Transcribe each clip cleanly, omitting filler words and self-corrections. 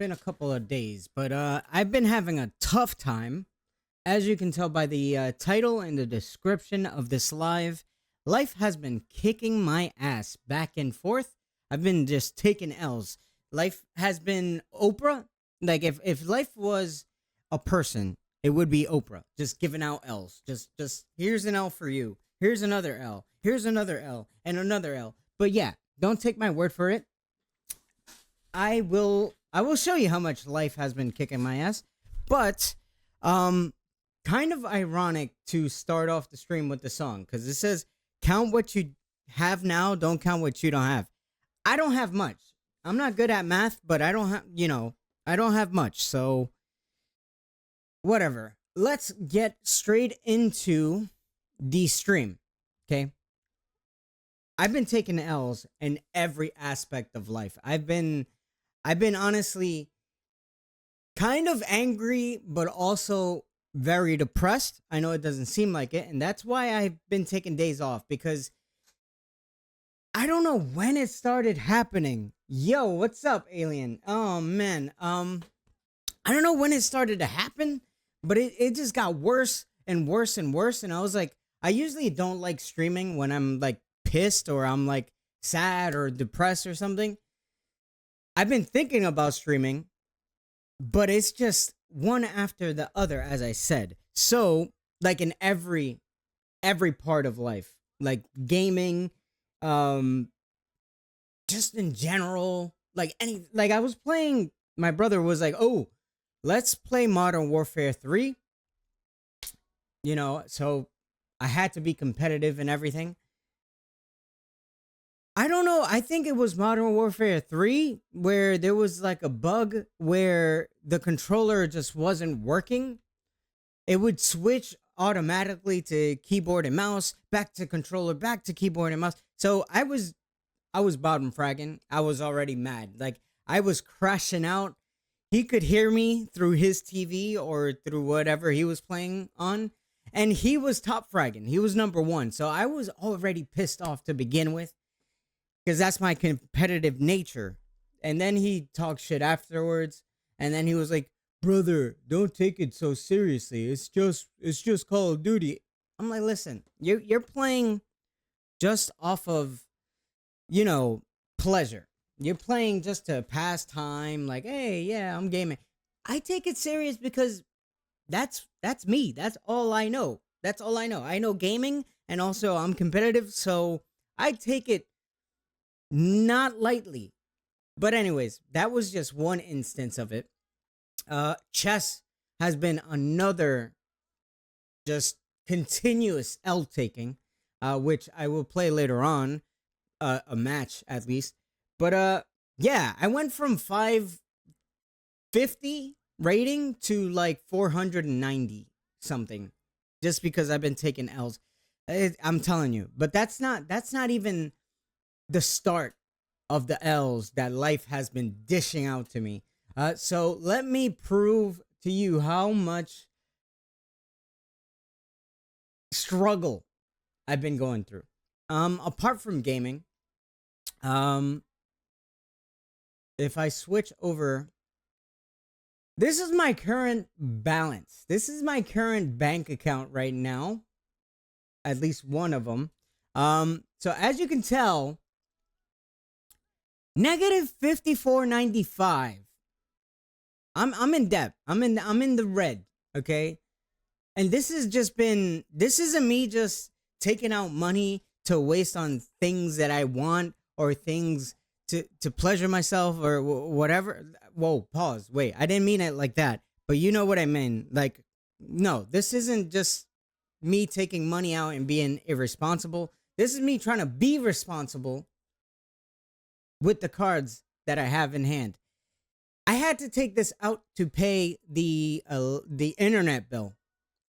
been a couple of days, but I've been having a tough time. As you can tell by the title and the description of this life has been kicking my ass back and forth. I've been just taking L's. Life has been Oprah. Like if life was a person, it would be Oprah, just giving out L's. Just here's an L for you. Here's another L. Here's another L and another L. But yeah, don't take my word for it. I will show you how much life has been kicking my ass. But kind of ironic to start off the stream with the song, because it says count what you have now, don't count what you don't have. I don't have much. I'm not good at math, but I don't have, I don't have much. So whatever. Let's get straight into the stream. Okay. I've been taking L's in every aspect of life. I've been honestly kind of angry, but also very depressed. I know it doesn't seem like it, and that's why I've been taking days off, because I don't know when it started happening. Yo, what's up, alien? Oh man. I don't know when it started to happen, but it just got worse and worse and worse. And I was like, I usually don't like streaming when I'm like pissed or I'm like sad or depressed or something. I've been thinking about streaming, but it's just one after the other, as I said. So, like in every part of life, like gaming, just in general, like I was playing, my brother was like, "Oh, let's play Modern Warfare 3." So I had to be competitive and everything. I don't know. I think it was Modern Warfare 3 where there was like a bug where the controller just wasn't working. It would switch automatically to keyboard and mouse, back to controller, back to keyboard and mouse. So I was bottom fragging. I was already mad. Like I was crashing out. He could hear me through his TV or through whatever he was playing on, and he was top fragging. He was number 1. So I was already pissed off to begin with, because that's my competitive nature. And then he talked shit afterwards, and then he was like, "Brother, don't take it so seriously. It's just Call of Duty." I'm like, "Listen, you're playing just off of, pleasure. You're playing just to pass time, like, hey, yeah, I'm gaming." I take it serious because that's me. That's all I know. That's all I know. I know gaming, and also I'm competitive, so I take it not lightly. But anyways, that was just one instance of it. Chess has been another just continuous L taking, which I will play later on, a match at least. But yeah, I went from 550 rating to like 490 something, just because I've been taking L's. I'm telling you. But that's not even the start of the L's that life has been dishing out to me. So let me prove to you how much struggle I've been going through. Apart from gaming, if I switch over, this is my current balance. This is my current bank account right now. At least one of them. So as you can tell, negative 54.95. I'm in debt. I'm in the red. Okay, and this isn't me just taking out money to waste on things that I want or things to pleasure myself or whatever. Whoa, pause. Wait, I didn't mean it like that. But you know what I mean. Like, no, this isn't just me taking money out and being irresponsible. This is me trying to be responsible with the cards that I have in hand. I had to take this out to pay the internet bill,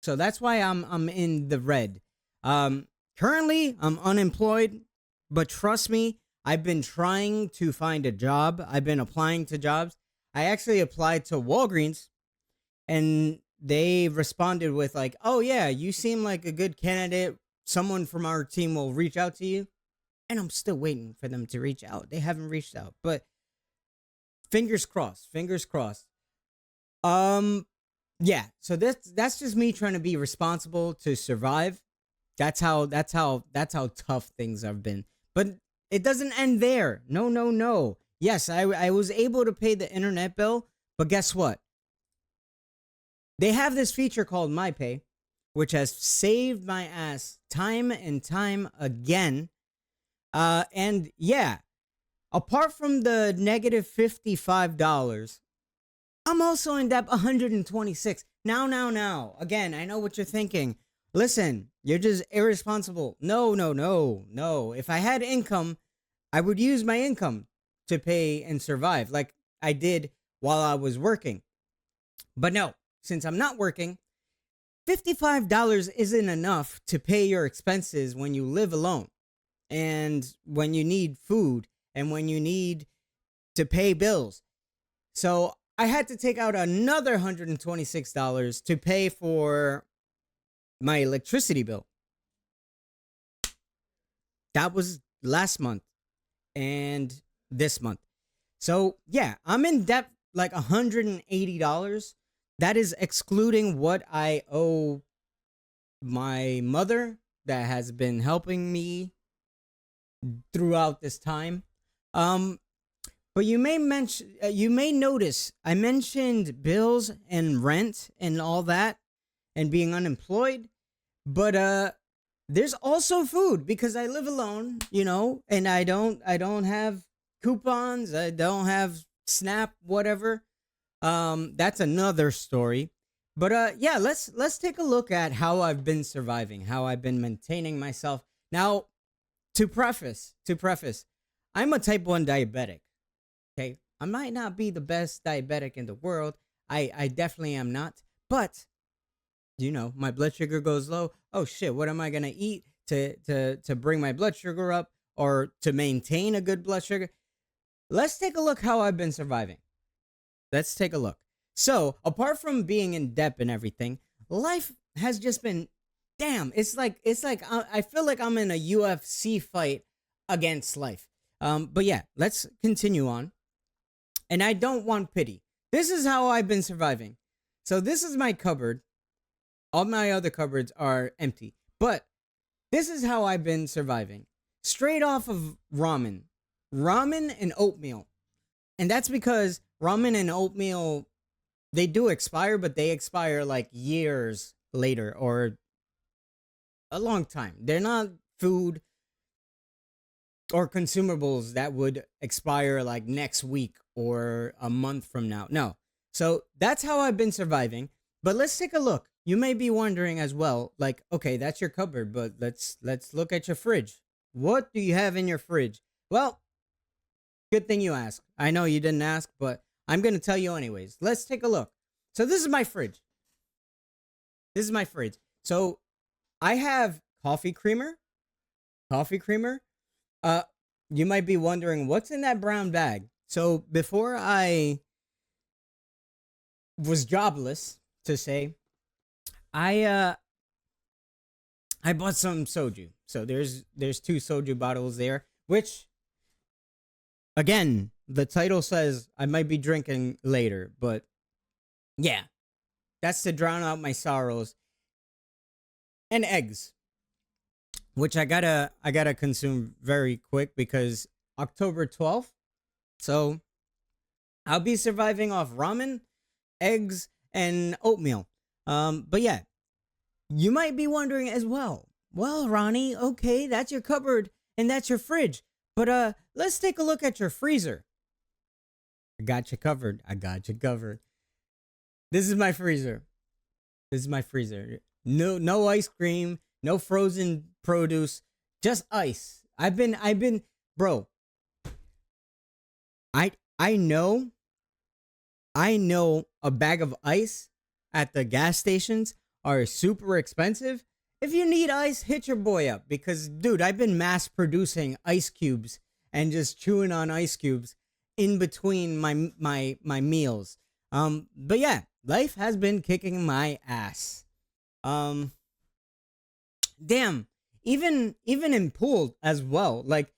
so that's why I'm in the red. Currently I'm unemployed, but trust me, I've been trying to find a job. I've been applying to jobs. I actually applied to Walgreens, and they responded with like, "Oh yeah, you seem like a good candidate. Someone from our team will reach out to you." And I'm still waiting for them to reach out. They haven't reached out. But Fingers crossed. Fingers crossed. Um, yeah. So that's just me trying to be responsible to survive. That's how tough things have been. But it doesn't end there. No, no, no. Yes, I was able to pay the internet bill, but guess what? They have this feature called My Pay, which has saved my ass time and time again. And yeah, apart from the negative $55, I'm also in debt 126. Now. Again, I know what you're thinking. Listen, you're just irresponsible. No, no, no, no. If I had income, I would use my income to pay and survive like I did while I was working. But no, since I'm not working, $55 isn't enough to pay your expenses when you live alone and when you need food and when you need to pay bills. So I had to take out another $126 to pay for my electricity bill. That was last month and this month. So yeah, I'm in debt like $180. That is excluding what I owe my mother that has been helping me throughout this time. But you may notice I mentioned bills and rent and all that and being unemployed, but there's also food because I live alone, and I don't have coupons, I don't have Snap, whatever. That's another story. But yeah, let's take a look at how I've been surviving, how I've been maintaining myself. Now, to preface, I'm a type 1 diabetic. Okay, I might not be the best diabetic in the world. I definitely am not. But my blood sugar goes low. Oh shit, what am I gonna eat to bring my blood sugar up or to maintain a good blood sugar? Let's take a look how I've been surviving. Let's take a look. So, apart from being in debt and everything, life has just been damn. It's like I feel like I'm in a UFC fight against life. But yeah, let's continue on. And I don't want pity. This is how I've been surviving. So this is my cupboard. All my other cupboards are empty. But this is how I've been surviving. Straight off of ramen. Ramen and oatmeal. And that's because ramen and oatmeal, they do expire, but they expire like years later or a long time. They're not food or consumables that would expire like next week or a month from now. No. So that's how I've been surviving. But let's take a look. You may be wondering as well, like, okay, that's your cupboard, but let's look at your fridge. What do you have in your fridge? Well, good thing you asked. I know you didn't ask, but I'm going to tell you anyways. Let's take a look. So this is my fridge. So I have coffee creamer. You might be wondering what's in that brown bag. So before I was jobless, to say, I bought some soju. So there's 2 soju bottles there, which again, the title says I might be drinking later, but yeah, that's to drown out my sorrows. And eggs, which I gotta consume very quick because October 12th. So I'll be surviving off ramen, eggs, and oatmeal. But yeah, you might be wondering as well. Well, Ronnie, okay, that's your cupboard and that's your fridge. But let's take a look at your freezer. I got you covered. This is my freezer. No ice cream, no frozen produce, just ice. I've been, bro. I know a bag of ice at the gas stations are super expensive. If you need ice, hit your boy up because, dude, I've been mass producing ice cubes and just chewing on ice cubes in between my meals. But yeah, life has been kicking my ass. Damn, even in pool as well. Like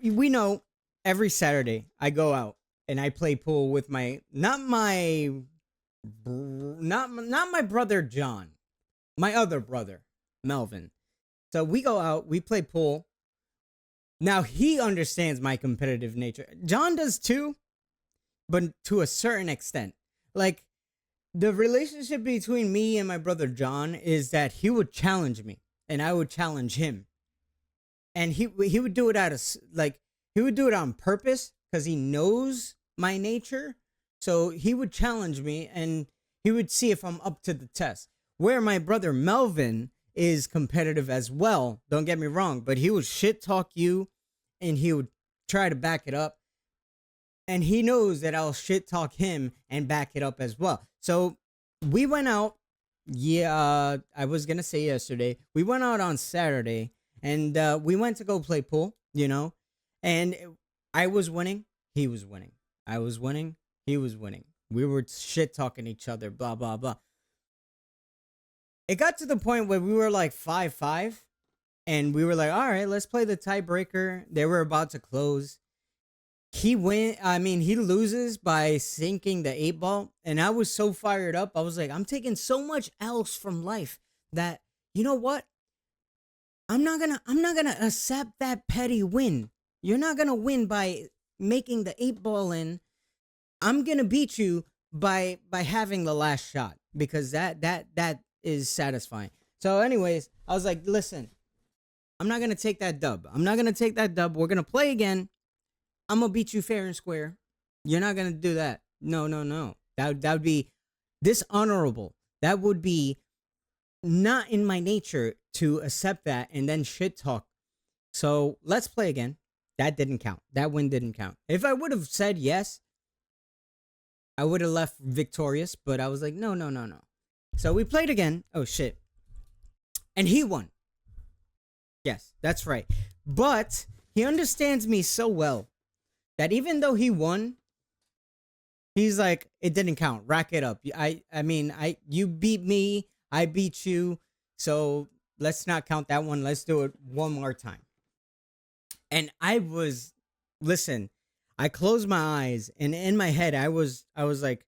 we know every Saturday I go out and I play pool with not my brother John, my other brother Melvin. So we go out, we play pool. Now he understands my competitive nature. John does too, but to a certain extent. Like, the relationship between me and my brother John is that he would challenge me and I would challenge him. And he would do it he would do it on purpose because he knows my nature. So he would challenge me and he would see if I'm up to the test. Where my brother Melvin is competitive as well, don't get me wrong, but he would shit talk you and he would try to back it up. And he knows that I'll shit talk him and back it up as well. So we went out. Yeah, I was going to say yesterday. We went out on Saturday and we went to go play pool, and I was winning. He was winning. I was winning. He was winning. We were shit talking each other, blah, blah, blah. It got to the point where we were like 5-5 and we were like, all right, let's play the tiebreaker. They were about to close. He loses by sinking the 8-ball. And I was so fired up. I was like, I'm taking so much else from life that, you know what? I'm not gonna accept that petty win. You're not gonna win by making the 8-ball in. I'm gonna beat you by having the last shot, because that is satisfying. So anyways, I was like, listen, I'm not gonna take that dub. We're gonna play again. I'm gonna beat you fair and square. You're not gonna do that. No. That would be dishonorable. That would be not in my nature to accept that and then shit talk. So let's play again. That didn't count. That win didn't count. If I would have said yes, I would have left victorious, but I was like, no. So we played again. Oh shit. And he won. Yes, that's right. But he understands me so well that even though he won, he's like, it didn't count. Rack it up. You beat me. I beat you. So let's not count that one. Let's do it one more time. And I closed my eyes and in my head, I was like,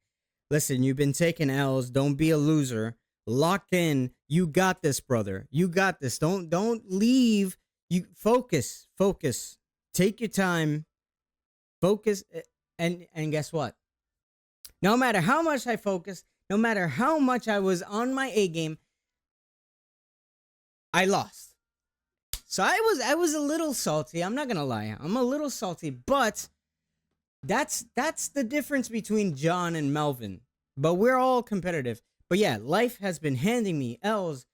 listen, you've been taking L's. Don't be a loser. Lock in. You got this, brother. You got this. Don't leave. You focus. Take your time. Focus. And guess what? No matter how much I focused, no matter how much I was on my A game, I lost. So I was a little salty. I'm not gonna lie. I'm a little salty, but that's the difference between John and Melvin. But we're all competitive. But yeah, life has been handing me L's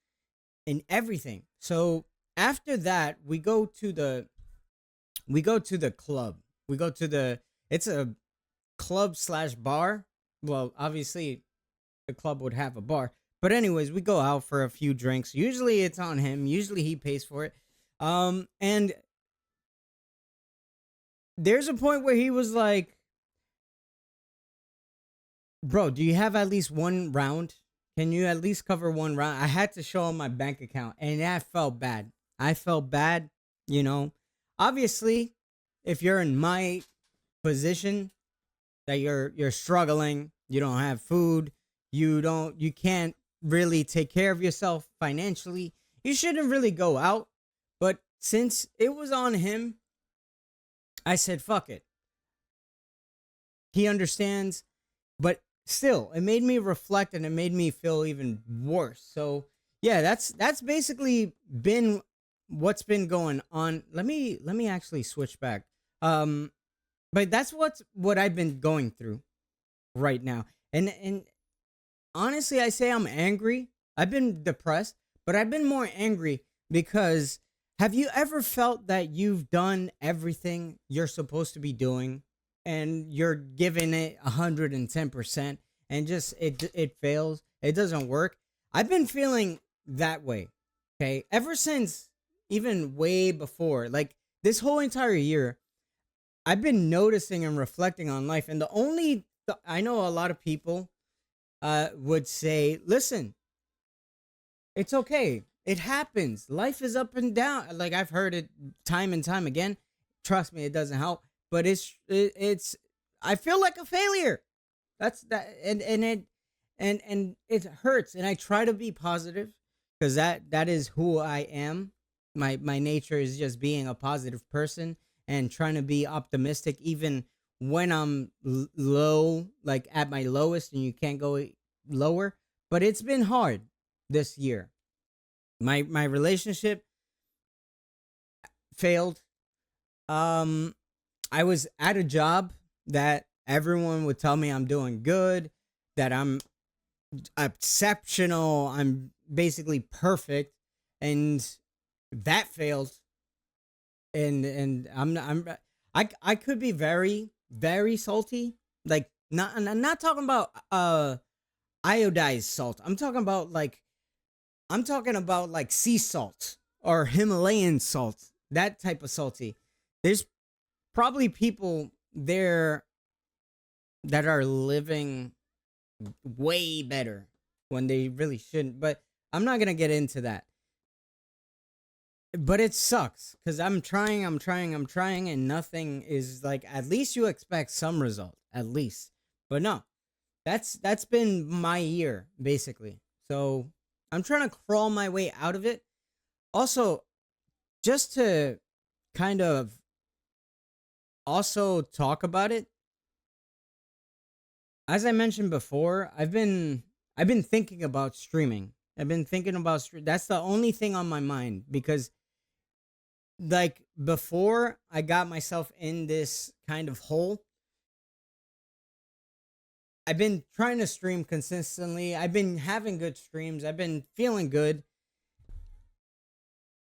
in everything. So after that, we go to the club. It's a club/bar. Well, obviously the club would have a bar. But anyways, we go out for a few drinks. Usually it's on him. Usually he pays for it. And there's a point where he was like, bro, do you have at least one round? Can you at least cover one round? I had to show him my bank account, and that felt bad. I felt bad, Obviously, if you're in my position, that you're struggling, you don't have food, you can't really take care of yourself financially, you shouldn't really go out. But since it was on him, I said, fuck it. He understands, but still, it made me reflect and it made me feel even worse. So yeah, that's basically been what's been going on. Let me actually switch back. But that's what I've been going through right now. And honestly, I say I'm angry. I've been depressed, but I've been more angry because have you ever felt that you've done everything you're supposed to be doing and you're giving it 110% and just it fails? It doesn't work. I've been feeling that way. Okay. Ever since even way before, like this whole entire year, I've been noticing and reflecting on life. And I know a lot of people would say, listen, it's okay. It happens. Life is up and down. Like I've heard it time and time again. Trust me, it doesn't help. But I feel like a failure. That's that, and it hurts. And I try to be positive because that is who I am. My nature is just being a positive person and trying to be optimistic, even when I'm low, like at my lowest, and you can't go lower. But it's been hard this year. My relationship failed. Um, I was at a job that everyone would tell me I'm doing good, that I'm exceptional, I'm basically perfect, and that failed. And I could be very very salty, like not, and I'm not talking about iodized salt. I'm talking about like sea salt or Himalayan salt, that type of salty. There's probably people there that are living way better when they really shouldn't. But I'm not gonna get into that. But it sucks because I'm trying, and nothing is like. At least you expect some result, at least. But no, that's been my year basically. So I'm trying to crawl my way out of it. Also, just to kind of also talk about it, as I mentioned before, I've been thinking about streaming. I've been thinking about that's the only thing on my mind because like before I got myself in this kind of hole, I've been trying to stream consistently. I've been having good streams. I've been feeling good.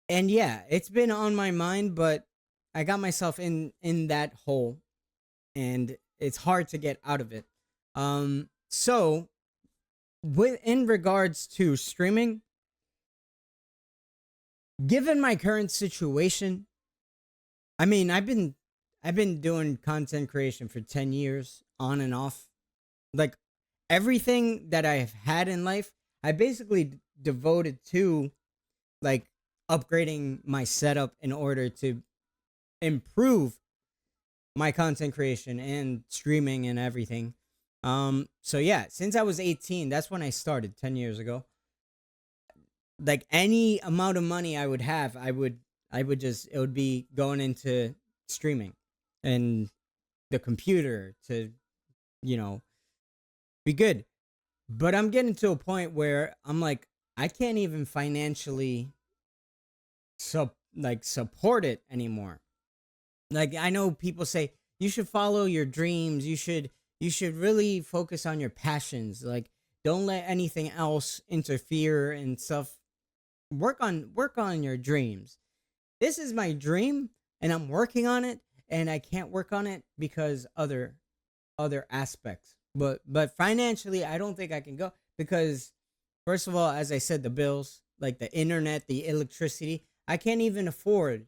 And yeah, it's been on my mind, but I got myself in that hole and it's hard to get out of it. So with in regards to streaming, given my current situation, I mean, I've been doing content creation for 10 years on and off. Like everything that I've had in life, I basically devoted to like upgrading my setup in order to improve my content creation and streaming and everything. So yeah, since I was 18, that's when I started 10 years ago. Like any amount of money I would have, I would just it would be going into streaming and the computer to, you know, be good. But I'm getting to a point where I'm like I can't even financially support it anymore. Like I know people say you should follow your dreams, you should really focus on your passions. Like don't let anything else interfere and stuff. Work on your dreams. This is my dream and I'm working on it, and I can't work on it because other aspects. But financially I don't think I can go because first of all, as I said, the bills, like the internet, the electricity, I can't even afford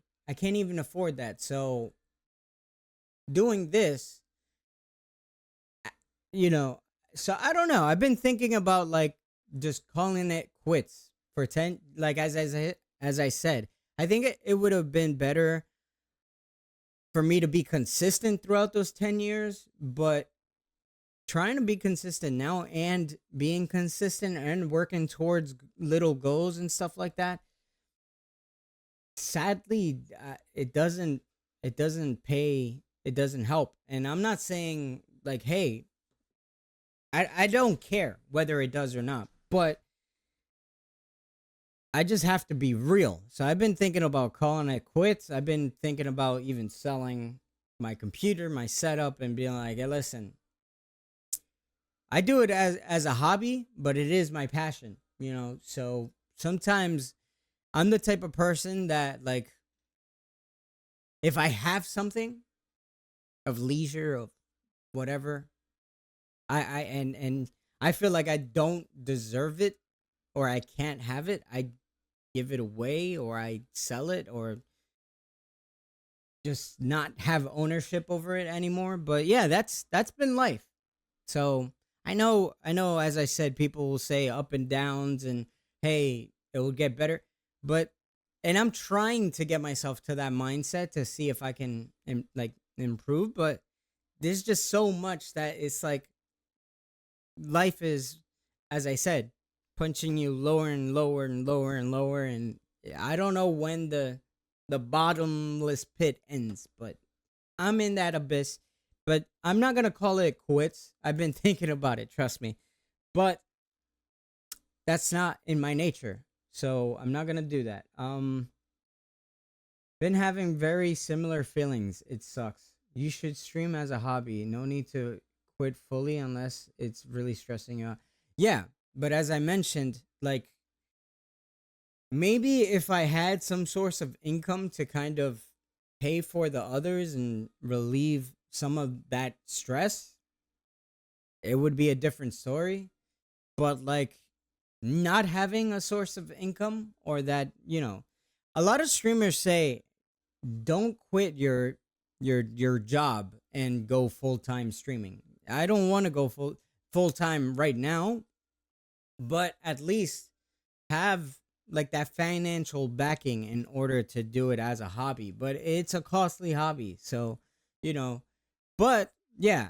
that. So doing this, you know, so I don't know. I've been thinking about like just calling it quits for 10, like as I said. I think it would have been better for me to be consistent throughout those 10 years, but trying to be consistent now and being consistent and working towards little goals and stuff like that, sadly, it doesn't pay, it doesn't help. And I'm not saying like, hey, I don't care whether it does or not, but I just have to be real. So I've been thinking about calling it quits. I've been thinking about even selling my computer, my setup, and being like, hey, listen, I do it as a hobby, but it is my passion, you know. So sometimes I'm the type of person that like if I have something of leisure of whatever, and I feel like I don't deserve it or I can't have it, I give it away or I sell it or just not have ownership over it anymore. But yeah, that's been life. So I know as I said, people will say up and downs and hey, it will get better. But and I'm trying to get myself to that mindset to see if I can like improve, but there's just so much that it's like life is, as I said, punching you lower and lower and lower and lower, and I don't know when the bottomless pit ends, but I'm in that abyss. But I'm not gonna call it quits. I've been thinking about it, trust me. But that's not in my nature. So I'm not gonna do that. Been having very similar feelings. It sucks. You should stream as a hobby. No need to quit fully unless it's really stressing you out. Yeah, but as I mentioned, like maybe if I had some source of income to kind of pay for the others and relieve some of that stress, it would be a different story. But like not having a source of income, or that, a lot of streamers say don't quit your job and go full-time streaming. I don't want to go full-time right now, but at least have like that financial backing in order to do it as a hobby. But it's a costly hobby, so you know but yeah,